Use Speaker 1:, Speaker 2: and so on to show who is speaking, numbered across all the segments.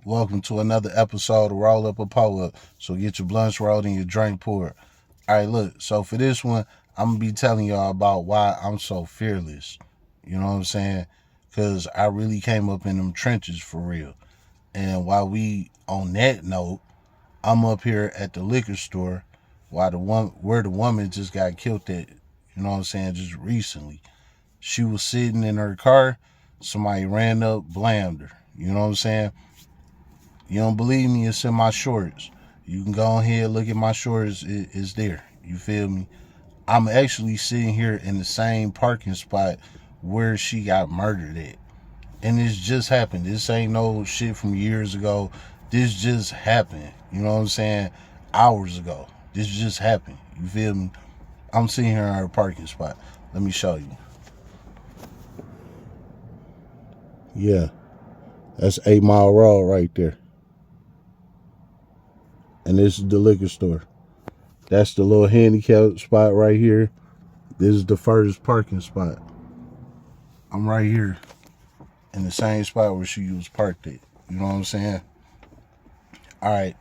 Speaker 1: Welcome to another episode of Roll Up a Pull Up. So get your blunts rolled and your drink poured. Alright, look, so for this one, I'm gonna be telling y'all about why I'm so fearless. You know what I'm saying? Cause I really came up in them trenches for real. And while we on that note, I'm up here at the liquor store while where the woman just got killed at, you know what I'm saying, just recently. She was sitting in her car, somebody ran up, blammed her. You know what I'm saying? You don't believe me? It's in my shorts. You can go ahead, look at my shorts. It's there. You feel me? I'm actually sitting here in the same parking spot where she got murdered at. And this just happened. This ain't no shit from years ago. This just happened. You know what I'm saying? Hours ago. This just happened. You feel me? I'm sitting here in her parking spot. Let me show you. Yeah, that's 8 Mile Road right there. And this is the liquor store. That's the little handicap spot right here. This is the first parking spot. I'm right here in the same spot where she was parked at. You know what I'm saying? Alright,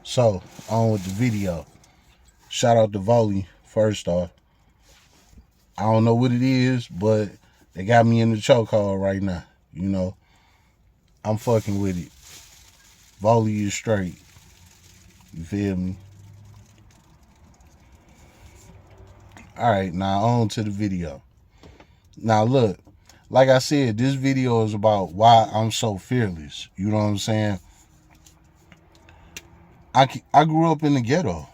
Speaker 1: so on with the video. Shout out to Volley, first off. I don't know what it is, but they got me in the chokehold right now. You know, I'm fucking with it. Volley is straight. You feel me? Alright, now on to the video. Now look, like I said, this video is about why I'm so fearless. You know what I'm saying? I grew up in the ghetto.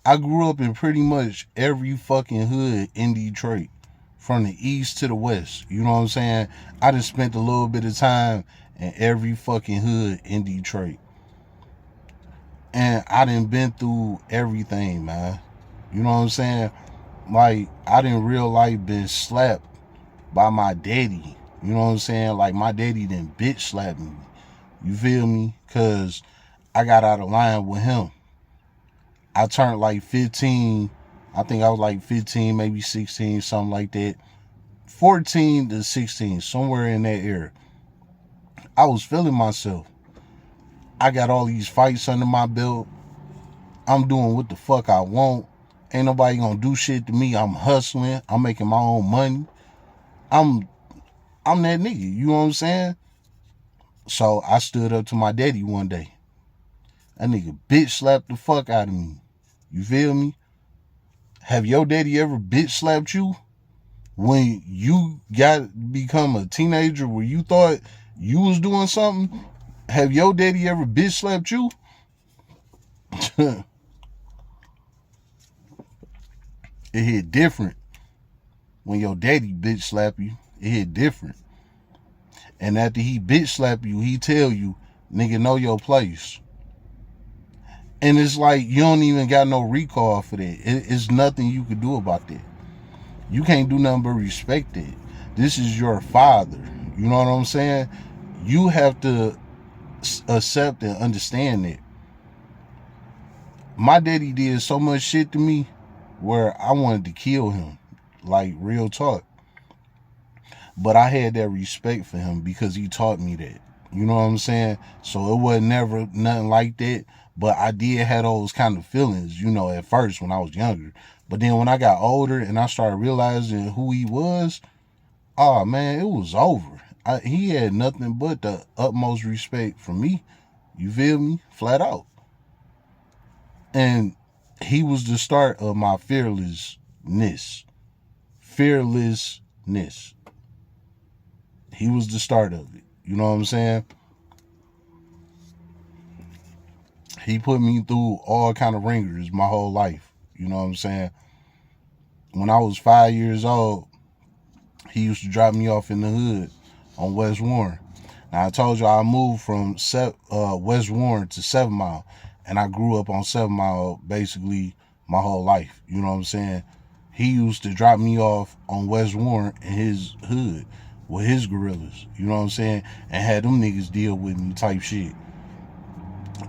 Speaker 1: I grew up in pretty much every fucking hood in Detroit, from the east to the west. You know what I'm saying? I just spent a little bit of time in every fucking hood in Detroit. And I done been through everything, man. You know what I'm saying? Like, I didn't real life been slapped by my daddy. You know what I'm saying? Like, my daddy didn't bitch slap me. You feel me? Because I got out of line with him. I turned like 15. I think I was like 15, maybe 16, something like that. 14 to 16, somewhere in that area. I was feeling myself. I got all these fights under my belt. I'm doing what the fuck I want. Ain't nobody gonna do shit to me. I'm hustling. I'm making my own money. I'm that nigga. You know what I'm saying? So I stood up to my daddy one day. That nigga bitch slapped the fuck out of me. You feel me? Have your daddy ever bitch slapped you? When you got become a teenager where you thought you was doing something? Have your daddy ever bitch slapped you? It hit different when your daddy bitch slap you. It hit different. And after he bitch slap you, he tell you, nigga, know your place. And it's like you don't even got no recall for that. It's nothing you could do about that. You can't do nothing but respect it. This is your father. You know what I'm saying? You have to accept and understand it. My daddy did so much shit to me where I wanted to kill him. Like, real talk. But I had that respect for him because he taught me that. You know what I'm saying? So it wasn't never nothing like that. But I did have those kind of feelings, you know, at first when I was younger. But then when I got older and I started realizing who he was, oh man, it was over. He had nothing but the utmost respect for me. You feel me? Flat out. And he was the start of my fearlessness. Fearlessness. He was the start of it. You know what I'm saying? He put me through all kind of ringers my whole life. You know what I'm saying? When I was 5 years old, he used to drop me off in the hood on West Warren. Now, I told you I moved from West Warren to 7 Mile, and I grew up on 7 Mile basically my whole life. You know what I'm saying? He used to drop me off on West Warren in his hood with his gorillas. You know what I'm saying? And had them niggas deal with me type shit.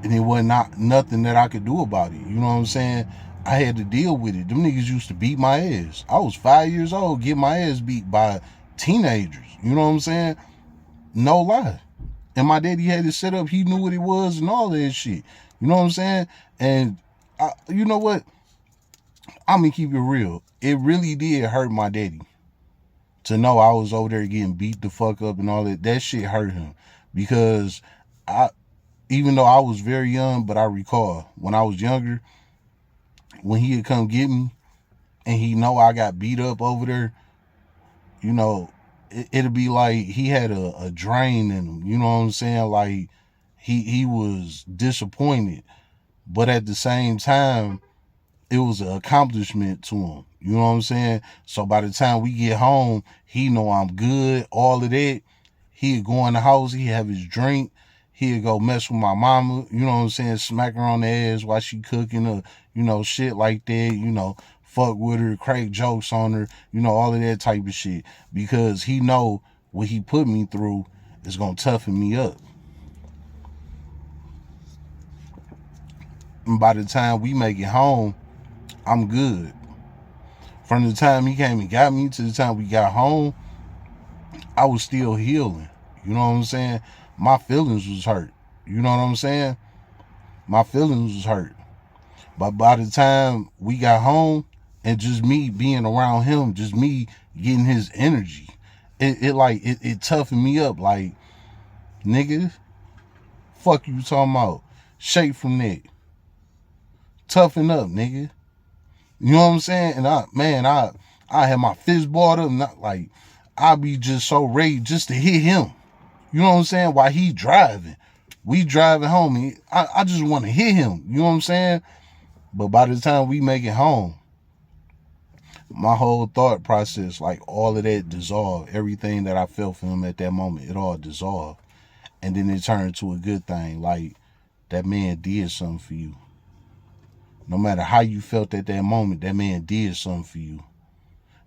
Speaker 1: And it wasn't nothing that I could do about it. You know what I'm saying? I had to deal with it. Them niggas used to beat my ass. I was 5 years old, get my ass beat by teenagers. You know what I'm saying? No lie. And my daddy had it set up. He knew what it was and all that shit. You know what I'm saying? And you know what? I'm gonna keep it real. It really did hurt my daddy to know I was over there getting beat the fuck up and all that. That shit hurt him because I, even though I was very young, but I recall when I was younger, when he would come get me and he know I got beat up over there, you know, it'd be like he had a drain in him. You know what I'm saying? Like he was disappointed, but at the same time, it was an accomplishment to him. You know what I'm saying? So by the time we get home, he know I'm good, all of that. He'd go in the house, he'd have his drink, he'd go mess with my mama, you know what I'm saying, smack her on the ass while she cooking her, you know, shit like that, you know, fuck with her, crack jokes on her, you know, all of that type of shit. Because he know what he put me through is gonna toughen me up. And by the time we make it home, I'm good. From the time he came and got me to the time we got home, I was still healing. You know what I'm saying? My feelings was hurt. You know what I'm saying? My feelings was hurt. But by the time we got home and just me being around him, just me getting his energy, it toughened me up. Like, nigga, fuck you talking about? Shake from that. Toughen up, nigga. You know what I'm saying? And I had my fist balled up, not like I be just so ready just to hit him. You know what I'm saying? While he driving. We driving home. I just want to hit him. You know what I'm saying? But by the time we make it home, my whole thought process, like all of that dissolved. Everything that I felt for him at that moment, it all dissolved. And then it turned to a good thing. Like, that man did something for you. No matter how you felt at that moment, that man did something for you.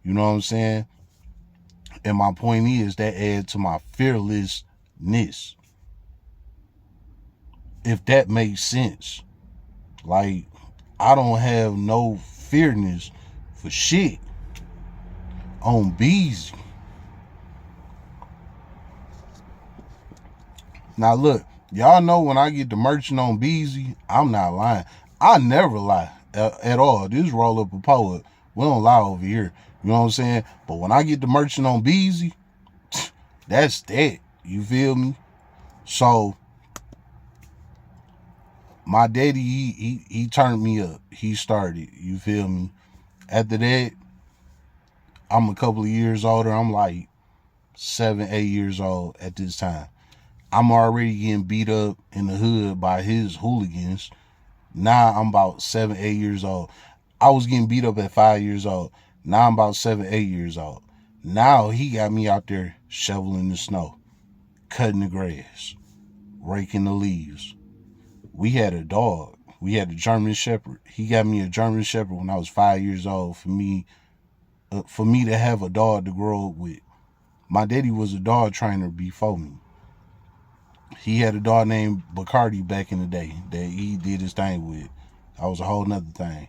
Speaker 1: You know what I'm saying? And my point is that add to my fearlessness. If that makes sense. Like, I don't have no fearness for shit on Beezy. Now look, y'all know when I get the merchant on Beezy, I'm not lying. I never lie at all. This roll up a poet. We don't lie over here. You know what I'm saying? But when I get the merchant on Beezy, that's that. You feel me? So my daddy, he turned me up. He started. You feel me? After that, I'm a couple of years older. I'm like 7, 8 years old at this time. I'm already getting beat up in the hood by his hooligans. Now I'm about 7, 8 years old. I was getting beat up at 5 years old. Now I'm about 7, 8 years old. Now he got me out there shoveling the snow, cutting the grass, raking the leaves. We had a dog. We had a German Shepherd. He got me a German Shepherd when I was 5 years old for me to have a dog to grow up with. My daddy was a dog trainer before me. He had a dog named Bacardi back in the day that he did his thing with. That was a whole nother thing.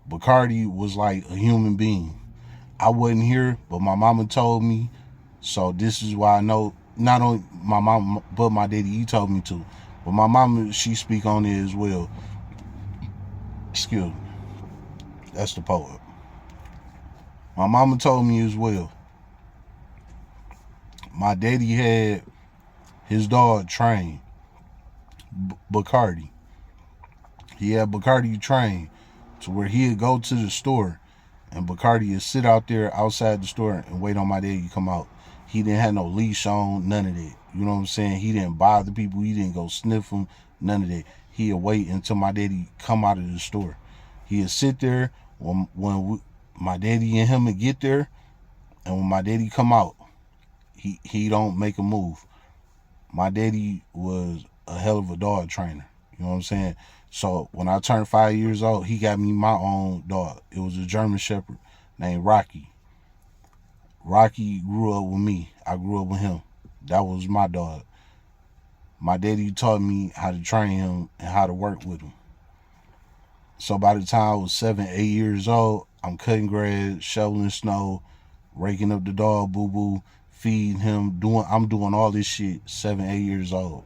Speaker 1: Bacardi was like a human being. I wasn't here, but my mama told me. So this is why I know not only my mama, but my daddy, he told me to. But my mama, she speak on it as well. Excuse me. That's the poet. My mama told me as well. My daddy had his dog trained. Bacardi. He had Bacardi trained to where he'd go to the store and Bacardi would sit out there outside the store and wait on my daddy to come out. He didn't have no leash on, none of that. You know what I'm saying? He didn't bother people. He didn't go sniff them, none of that. He'd wait until my daddy come out of the store. He'd sit there when my daddy and him would get there, and when my daddy come out, he don't make a move. My daddy was a hell of a dog trainer. You know what I'm saying? So when I turned 5 years old, he got me my own dog. It was a German Shepherd named Rocky. Rocky grew up with me. I grew up with him. That was my dog. My daddy taught me how to train him and how to work with him. So by the time I was 7, 8 years old, I'm cutting grass, shoveling snow, raking up the dog boo-boo, feeding him, I'm doing all this shit 7, 8 years old.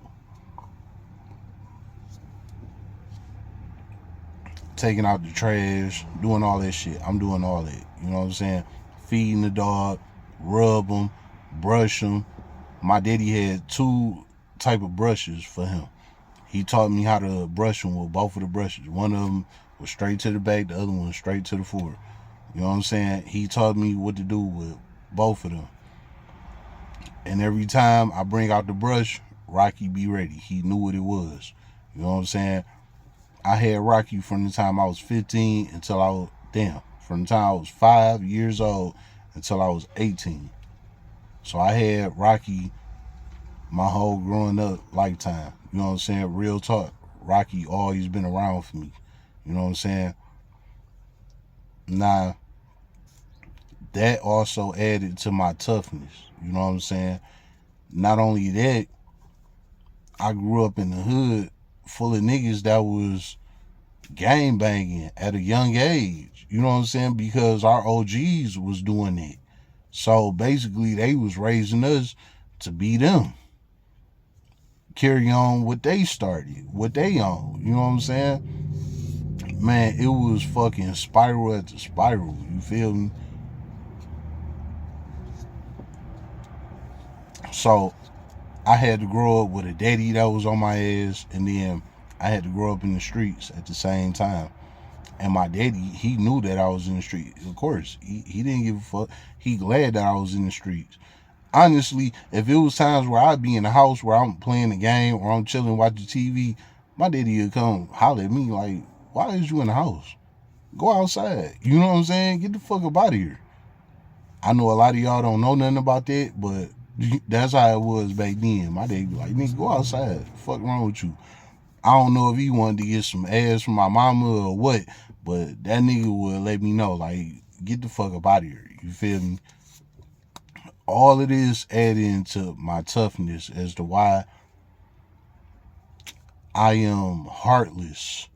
Speaker 1: Taking out the trash, doing all that shit. I'm doing all that. You know what I'm saying? Feeding the dog, rub him, brush him. My daddy had 2 type of brushes for him. He taught me how to brush him with both of the brushes. One of them was straight to the back, the other one was straight to the forward. You know what I'm saying? He taught me what to do with both of them. And every time I bring out the brush, Rocky be ready. He knew what it was. You know what I'm saying? I had Rocky from the time I was 15 until I was, from the time I was 5 years old until I was 18. So I had Rocky my whole growing up lifetime. You know what I'm saying? Real talk. Rocky always been around for me. You know what I'm saying? Now, that also added to my toughness. You know what I'm saying? Not only that, I grew up in the hood full of niggas that was gang banging at a young age. You know what I'm saying? Because our OGs was doing it. So basically they was raising us to be them. Carry on what they started, what they own. You know what I'm saying? Man, it was fucking spiral at the spiral. You feel me? So I had to grow up with a daddy that was on my ass, and then I had to grow up in the streets at the same time. And my daddy, he knew that I was in the streets. Of course, he didn't give a fuck. He glad that I was in the streets. Honestly, if it was times where I'd be in the house where I'm playing the game or I'm chilling watching TV, my daddy would come holler at me like, why is you in the house? Go outside. You know what I'm saying? Get the fuck up out of here. I know a lot of y'all don't know nothing about that, but that's how it was back then. My daddy be like, nigga, go outside. Fuck wrong with you? I don't know if he wanted to get some ass from my mama or what, but that nigga would let me know, like, get the fuck up out of here. You feel me? All of this added into my toughness as to why I am heartless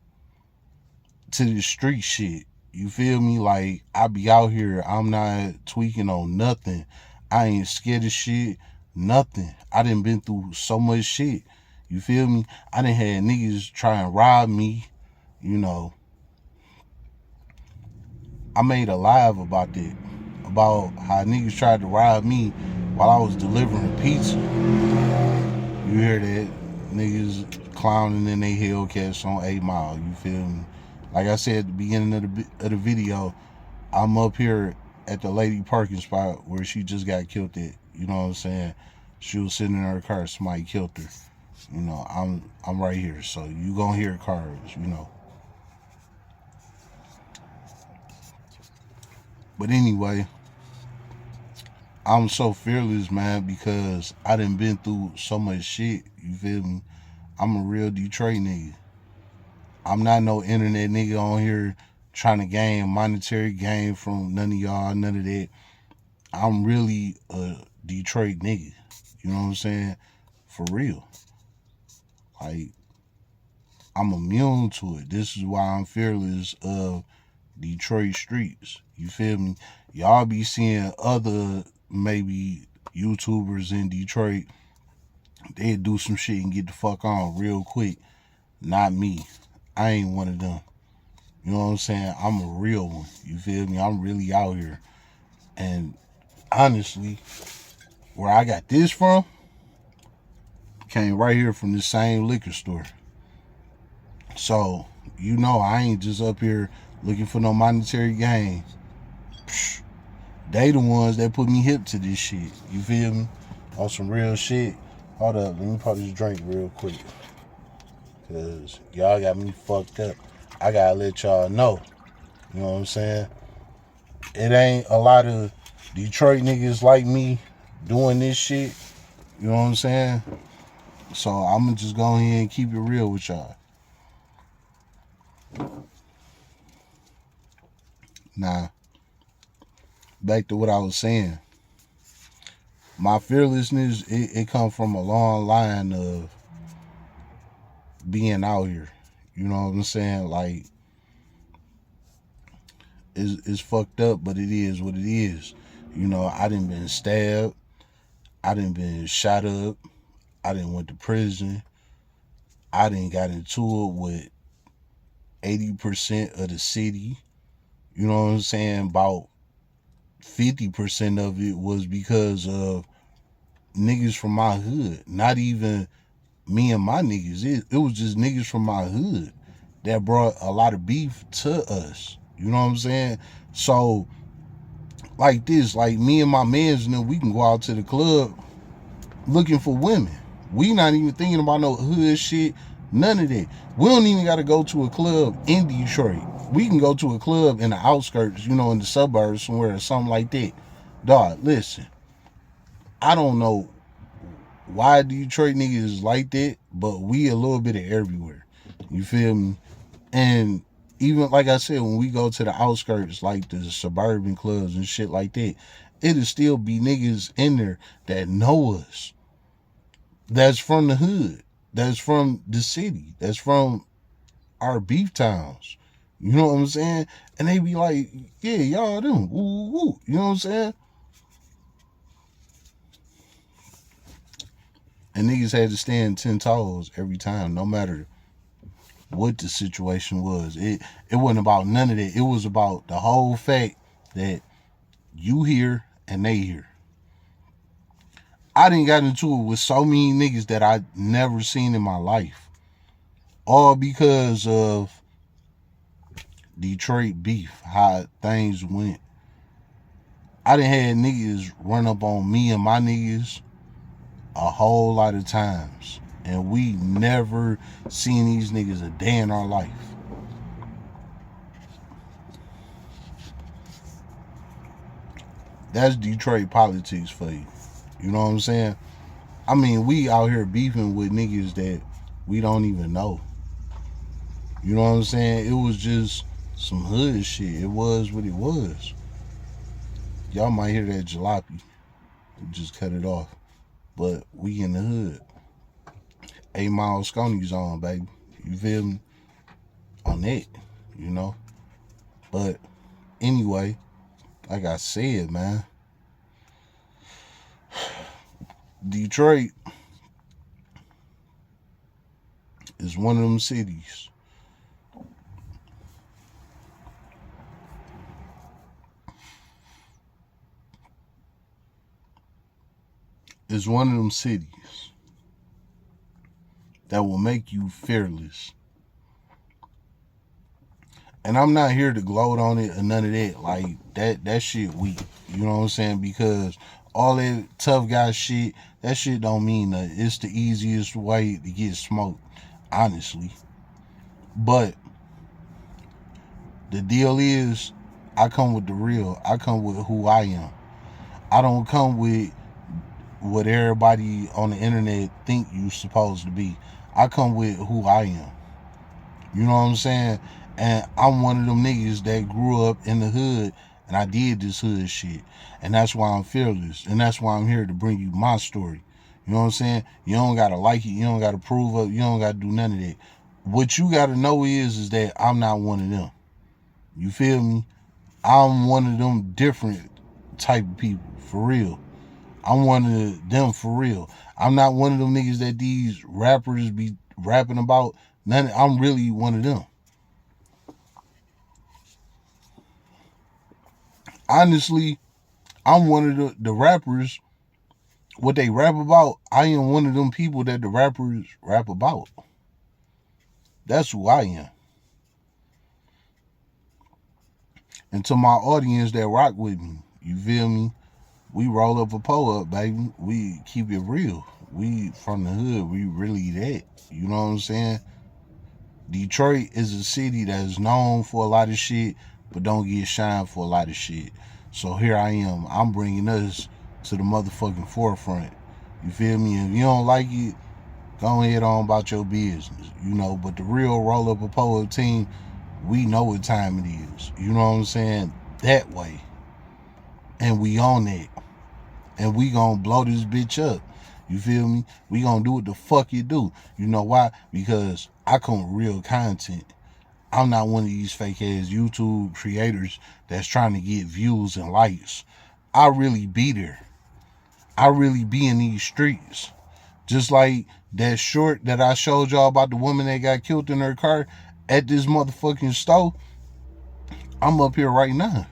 Speaker 1: to the street shit. You feel me? Like, I be out here, I'm not tweaking on nothing. I ain't scared of shit, nothing. I done been through so much shit. You feel me? I done had niggas try and rob me, you know. I made a live about that, about how niggas tried to rob me while I was delivering pizza. You hear that? Niggas clowning in they Hellcats on 8 Mile. You feel me? Like I said at the beginning of the video, I'm up here at the lady parking spot where she just got killed at. You know what I'm saying? She was sitting in her car, somebody killed her. You know, I'm right here, so you gonna hear cars, you know. But anyway, I'm so fearless, man, because I done been through so much shit. You feel me? I'm a real Detroit nigga. I'm not no internet nigga on here trying to gain monetary gain from none of y'all, none of that. I'm really a Detroit nigga. You know what I'm saying? For real. Like, I'm immune to it. This is why I'm fearless of Detroit streets. You feel me? Y'all be seeing other maybe YouTubers in Detroit. They do some shit and get the fuck on real quick. Not me. I ain't one of them. You know what I'm saying? I'm a real one. You feel me? I'm really out here. And honestly, where I got this from came right here from the same liquor store. So, you know, I ain't just up here looking for no monetary gain. Psh, they the ones that put me hip to this shit. You feel me? On some real shit. Hold up, let me pop this drink real quick. Cause y'all got me fucked up. I gotta let y'all know. You know what I'm saying? It ain't a lot of Detroit niggas like me doing this shit. You know what I'm saying? So I'm gonna just go ahead and keep it real with y'all. Now, back to what I was saying. My fearlessness, it comes from a long line of being out here. You know what I'm saying? Like, it's fucked up, but it is what it is. You know, I done been stabbed. I done been shot up. I done went to prison. I done got into it with 80% of the city. You know what I'm saying? About 50% of it was because of niggas from my hood. Not even me and my niggas. It was just niggas from my hood that brought a lot of beef to us. You know what I'm saying? So, like this, like me and my mans, and then we can go out to the club looking for women. We not even thinking about no hood shit, none of that. We don't even got to go to a club in Detroit. We can go to a club in the outskirts, you know, in the suburbs somewhere or something like that. Dog, listen, I don't know why Detroit niggas is like that, but we a little bit of everywhere. You feel me? And even like I said, when we go to the outskirts, like the suburban clubs and shit like that, it'll still be niggas in there that know us. That's from the hood. That's from the city. That's from our beef towns. You know what I'm saying? And they be like, yeah, y'all them. Woo, woo. You know what I'm saying? And niggas had to stand 10 toes every time, no matter what the situation was. It wasn't about none of that. It was about the whole fact that you here and they here. I didn't got into it with so many niggas that I never seen in my life. All because of Detroit beef, how things went. I done had niggas run up on me and my niggas a whole lot of times. And we never seen these niggas a day in our life. That's Detroit politics for you. You know what I'm saying? I mean, we out here beefing with niggas that we don't even know. You know what I'm saying? It was just some hood shit. It was what it was. Y'all might hear that jalopy. We just cut it off. But we in the hood. 8 Mile Sconies on, baby. You feel me? On that, you know? But anyway, like I said, man, Detroit is one of them cities. It's one of them cities that will make you fearless. And I'm not here to gloat on it or none of that. Like, that shit weak. You know what I'm saying? Because all that tough guy shit, that shit don't mean nothing. It's the easiest way to get smoked, honestly. But the deal is, I come with the real. I come with who I am. I don't come with what everybody on the internet think you supposed to be. I come with who I am. You know what I'm saying? And I'm one of them niggas that grew up in the hood and I did this hood shit. And that's why I'm fearless. And that's why I'm here to bring you my story. You know what I'm saying? You don't gotta like it, you don't gotta prove it, you don't gotta do none of that. What you gotta know is that I'm not one of them. You feel me? I'm one of them different type of people, for real. I'm one of them for real. I'm not one of them niggas that these rappers be rapping about. I'm really one of them. Honestly, I'm one of the rappers. What they rap about, I am one of them people that the rappers rap about. That's who I am. And to my audience that rock with me, you feel me? We roll up a pole up, baby. We keep it real. We from the hood. We really that. You know what I'm saying? Detroit is a city that is known for a lot of shit, but don't get shined for a lot of shit. So here I am. I'm bringing us to the motherfucking forefront. You feel me? If you don't like it, go ahead on about your business. You know, but the real roll up a pole team, we know what time it is. You know what I'm saying? That way. And we on that. And we gonna blow this bitch up. You feel me? We gonna do what the fuck you do. You know why? Because I come with real content. I'm not one of these fake ass YouTube creators that's trying to get views and likes. I really be there. I really be in these streets. Just like that short that I showed y'all about the woman that got killed in her car at this motherfucking store. I'm up here right now.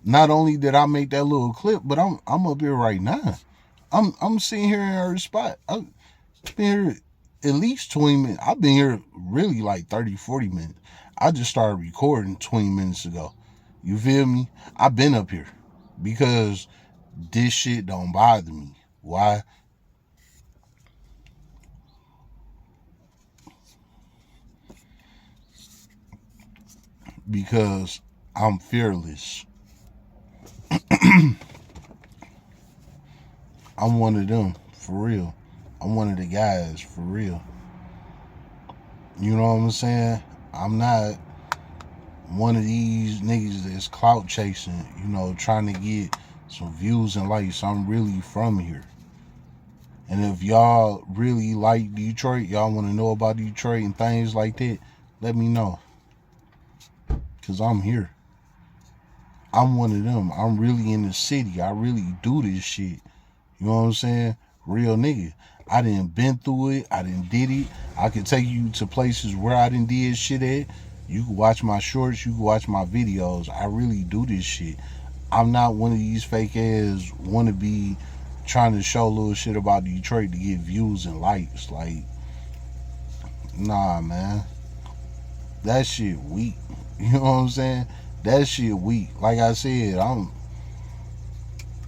Speaker 1: Not only did I make that little clip, but I'm up here right now. I'm sitting here in her spot. I've been here at least 20 minutes. I've been here really like 30, 40 minutes. I just started recording 20 minutes ago. You feel me? I've been up here because this shit don't bother me. Why? Because I'm fearless. I'm one of them, for real. I'm one of the guys, for real. You know what I'm saying? I'm not one of these niggas that's clout chasing, trying to get some views and likes. I'm really from here. And if y'all really like Detroit, y'all want to know about Detroit and things like that, let me know. Because I'm here. I'm one of them. I'm really in the city. I really do this shit. You know what I'm saying? Real nigga. I done been through it. I done did it. I can take you to places where I done did shit at. You can watch my shorts. You can watch my videos. I really do this shit. I'm not one of these fake ass wannabe trying to show little shit about Detroit to get views and likes. Like, nah, man. That shit weak. You know what I'm saying? That shit weak. Like I said,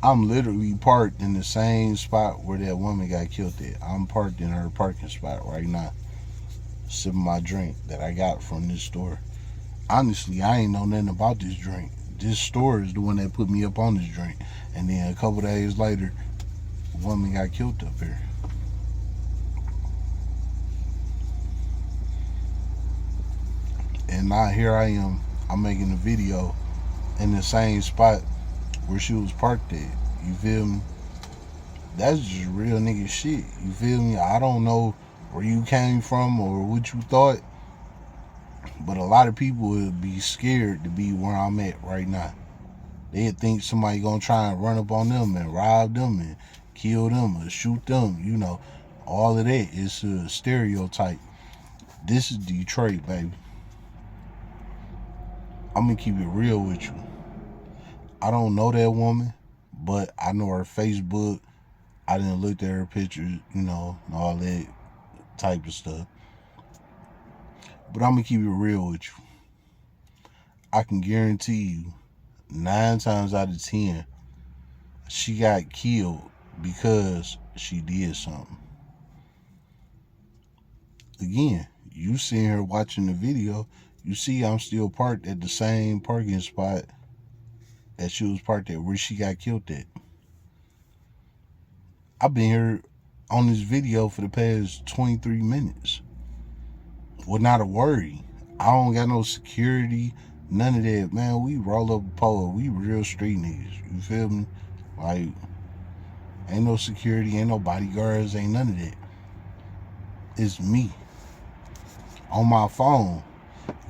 Speaker 1: I'm literally parked in the same spot where that woman got killed at. I'm parked in her parking spot right now, sipping my drink that I got from this store. Honestly, I ain't know nothing about this drink. This store is the one that put me up on this drink. And then a couple days later, the woman got killed up here. And now here I am. I'm making a video in the same spot where she was parked at. You feel me? That's just real nigga shit. You feel me? I don't know where you came from or what you thought, but a lot of people would be scared to be where I'm at right now. They'd think somebody gonna try and run up on them and rob them and kill them or shoot them. All of that is a stereotype. This is Detroit, baby. I'm gonna keep it real with you. I don't know that woman, but I know her Facebook. I didn't look at her pictures, and all that type of stuff. But I'm gonna keep it real with you. I can guarantee you, 9 times out of 10, she got killed because she did something. Again, you seen her watching the video. You see I'm still parked at the same parking spot that she was parked at where she got killed at. I've been here on this video for the past 23 minutes. Well, not a worry. I don't got no security, none of that. Man, we roll up a pole. We real street niggas. You feel me? Like, ain't no security, ain't no bodyguards, ain't none of that. It's me on my phone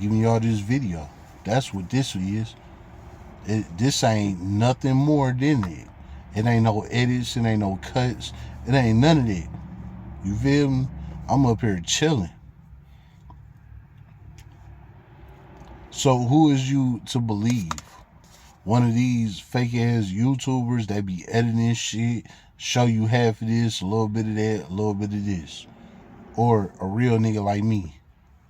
Speaker 1: giving y'all this video. That's what this is. This ain't nothing more than it. It ain't no edits. It ain't no cuts. It ain't none of that. You feel me? I'm up here chilling. So who is you to believe? One of these fake ass YouTubers that be editing shit, show you half of this, a little bit of that, a little bit of this. Or a real nigga like me.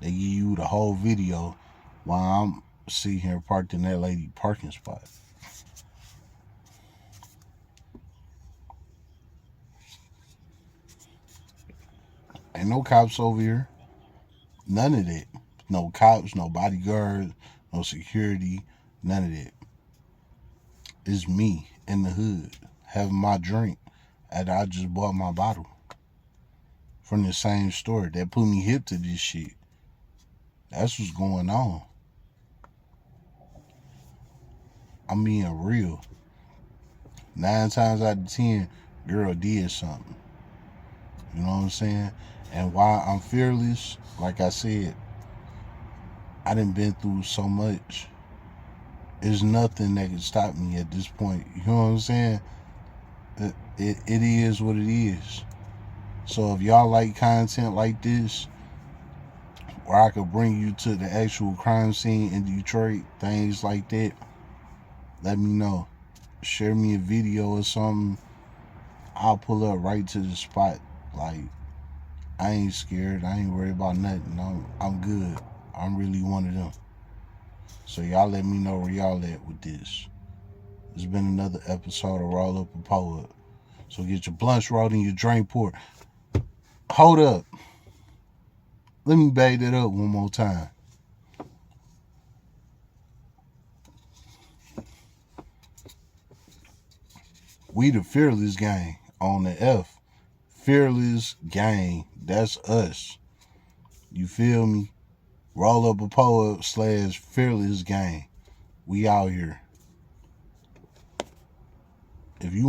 Speaker 1: They give you the whole video while I'm sitting here parked in that lady parking spot. Ain't no cops over here. None of that. No cops, no bodyguards, no security, none of that. It's me in the hood having my drink and I just bought my bottle from the same store that put me hip to this shit. That's what's going on. I'm being real. 9 times out of 10, girl did something. You know what I'm saying? And while I'm fearless, like I said, I done been through so much. There's nothing that can stop me at this point. You know what I'm saying? It is what it is. So if y'all like content like this, where I could bring you to the actual crime scene in Detroit, things like that, let me know. Share me a video or something. I'll pull up right to the spot. Like, I ain't scared. I ain't worried about nothing. I'm good. I'm really one of them. So y'all let me know where y'all at with this. It's been another episode of Roll Up a Poet. So get your blunts rolled and your drink poured. Hold up. Let me bag that up one more time. We the Fearless Gang on the F. Fearless Gang. That's us. You feel me? Roll Up a Poet / Fearless Gang. We out here. If you